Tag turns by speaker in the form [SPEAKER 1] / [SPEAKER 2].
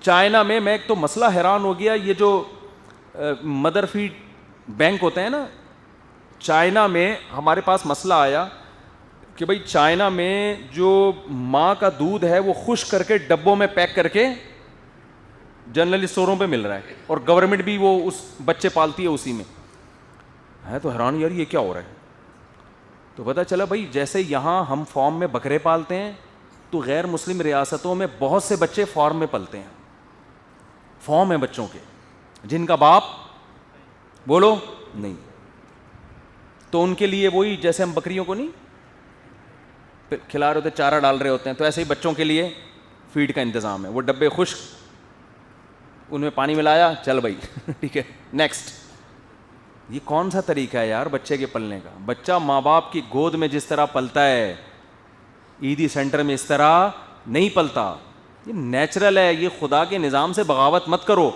[SPEAKER 1] China میں ایک تو مسئلہ حیران ہو گیا, یہ جو مدر فیڈ بینک ہوتے ہیں نا, چائنا میں ہمارے پاس مسئلہ آیا کہ بھائی چائنا میں جو ماں کا دودھ ہے وہ خشک کر کے ڈبوں میں پیک کر کے جنرل اسٹوروں پہ مل رہا ہے, اور گورنمنٹ بھی وہ اس بچے پالتی ہے اسی میں. ہے تو حیران یار یہ کیا ہو رہا ہے. تو پتہ چلا بھائی جیسے یہاں ہم فارم میں بکرے پالتے ہیں تو غیر مسلم ریاستوں میں بہت سے بچے فارم میں پلتے ہیں, فارم ہیں بچوں کے جن کا باپ بولو نہیں, تو ان کے لیے وہی جیسے ہم بکریوں کو نہیں کھلا رہے ہوتے, چارہ ڈال رہے ہوتے ہیں, تو ایسے ہی بچوں کے لیے فیڈ کا انتظام ہے. وہ ڈبے خشک, ان میں پانی ملایا, چل بھائی ٹھیک ہے نیکسٹ. یہ کون سا طریقہ ہے یار بچے کے پلنے کا؟ بچہ ماں باپ کی گود میں جس طرح پلتا ہے, عیدی سینٹر میں اس طرح نہیں پلتا. یہ نیچرل ہے, یہ خدا کے نظام سے بغاوت مت کرو.